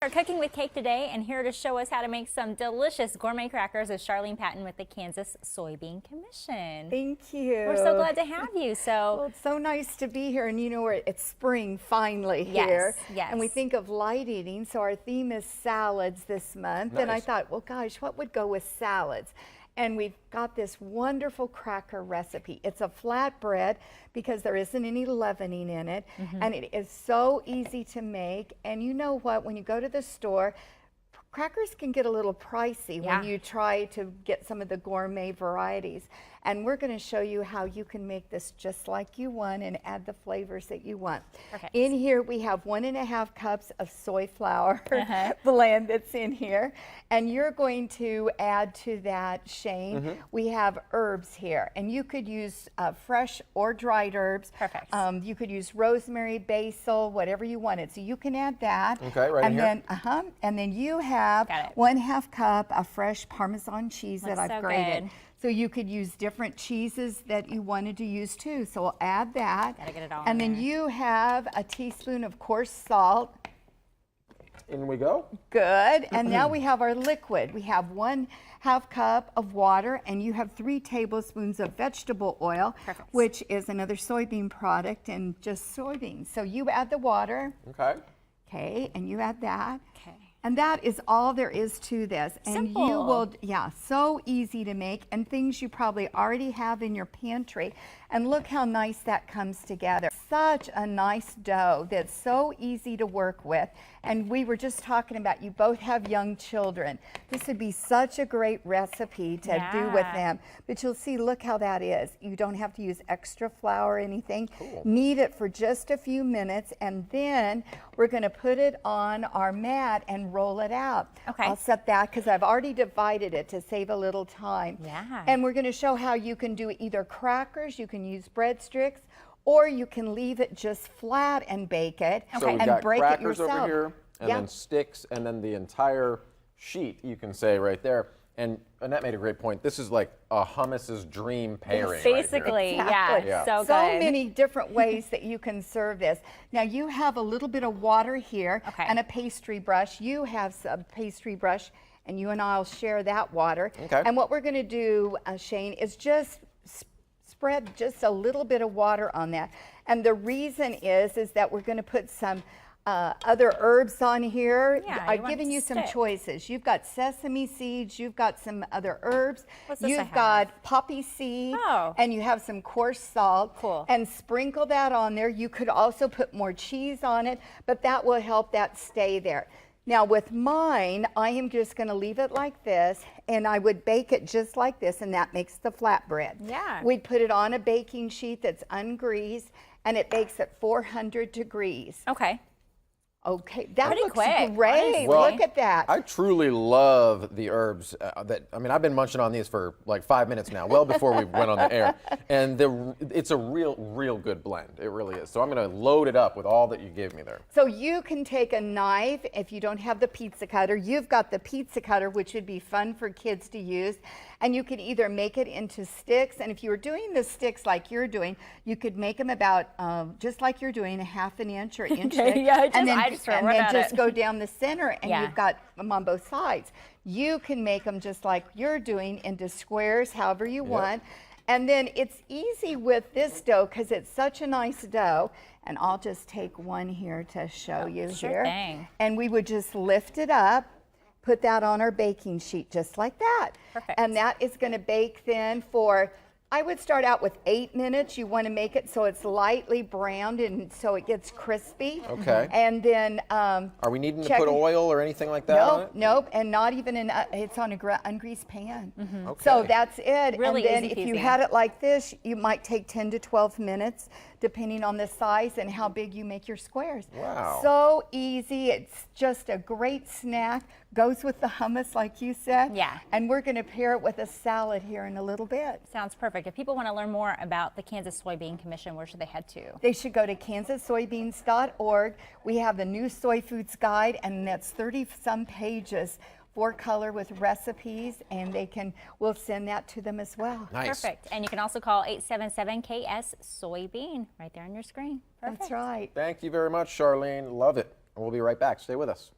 We're cooking with cake today, and here to show us how to make some delicious gourmet crackers is Charlene Patton with the Kansas Soybean Commission. Thank you. We're so glad to have you. Well, it's so nice to be here, and you know, it's spring finally here. Yes. And we think of light eating, so our theme is salads this month. Nice. And I thought, well, gosh, what would go with salads? And we've got this wonderful cracker recipe. It's a flatbread because there isn't any leavening in it. And it is so easy to make. And you know what, when you go to the store, crackers can get a little pricey when you try to get some of the gourmet varieties. And we're going to show you how you can make this just like you want and add the flavors that you want. Perfect. In here we have 1.5 cups of soy flour blend that's in here. And you're going to add to that, Shane, we have herbs here. And you could use fresh or dried herbs. Perfect. You could use rosemary, basil, whatever you wanted. So you can add that. Okay, right and in then, here. And then you have 1/2 cup of fresh Parmesan cheese that I've grated. Good. So you could use different cheeses that you wanted to use too. So we'll add that. Gotta get it all and in then there. you have a teaspoon of coarse salt. In we go. Good. And now we have our liquid. We have 1/2 cup of water, and you have 3 tablespoons of vegetable oil, which is another soybean product and just soybeans. So you add the water. Okay. Okay, and you add that. Okay. And that is all there is to this. And Simple. you will, so easy to make, and things you probably already have in your pantry. And look how nice that comes together. Such a nice dough that's so easy to work with. And we were just talking about, you both have young children. This would be such a great recipe to do with them. But you'll see, look how that is. You don't have to use extra flour or anything. Cool. Knead it for just a few minutes, and then we're going to put it on our mat and roll it out. Okay. I'll set that because I've already divided it to save a little time. Yeah. And we're going to show how you can do either crackers, you can use breadsticks, or you can leave it just flat and bake it So we've and got break crackers it yourself. over here, and then sticks, and then the entire sheet, you can say right there. And Annette made a great point. This is like a hummus's dream pairing. Basically, Exactly. yeah, so good. So many different ways that you can serve this. Now you have a little bit of water here and a pastry brush. You have some pastry brush, and you and I'll share that water. Okay. And what we're going to do, Shane, is just spread just a little bit of water on that. And the reason is that we're going to put some other herbs on here. Yeah, I've given you some choices. You've got sesame seeds, you've got some other herbs, What's this you've got poppy seed, and you have some coarse salt. Cool. And sprinkle that on there. You could also put more cheese on it, but that will help that stay there. Now with mine, I am just going to leave it like this, and I would bake it just like this, and that makes the flatbread. Yeah. We'd put it on a baking sheet that's ungreased, and it bakes at 400 degrees. Okay. Okay, that Pretty looks quick, great. honestly. Well, look at that. I truly love the herbs. I mean, I've been munching on these for like 5 minutes now, well before we went on the air. And it's a real good blend. It really is. So I'm going to load it up with all that you gave me there. So you can take a knife, if you don't have the pizza cutter. You've got the pizza cutter, which would be fun for kids to use. And you could either make it into sticks, and if you were doing the sticks like you're doing, you could make them about, just like you're doing, a 1/2 inch or inch thick. And then just go down the center, and you've got them on both sides. You can make them just like you're doing into squares, however you want. And then it's easy with this dough because it's such a nice dough. And I'll just take one here to show you here. Thing. And we would just lift it up, put that on our baking sheet just like that. Perfect. And that is going to bake then for, I would start out with 8 minutes. You want to make it so it's lightly browned and so it gets crispy. Okay. And then Are we needing to put oil or anything like that on it? Nope, and not even in, it's on a ungreased pan. Okay. So that's it. Really and then easy if you peasy. had it like this, you might take 10 to 12 minutes, depending on the size and how big you make your squares. Wow. So easy. It's just a great snack. Goes with the hummus, like you said. Yeah. And we're going to pair it with a salad here in a little bit. Sounds perfect. If people want to learn more about the Kansas Soybean Commission, where should they head to? They should go to kansassoybeans.org. We have the new soy foods guide, and that's 30-some pages, 4-color with recipes, and we'll send that to them as well. Nice. Perfect. And you can also call 877-KS-SOYBEAN right there on your screen. Perfect. That's right. Thank you very much, Charlene. Love it. And we'll be right back. Stay with us.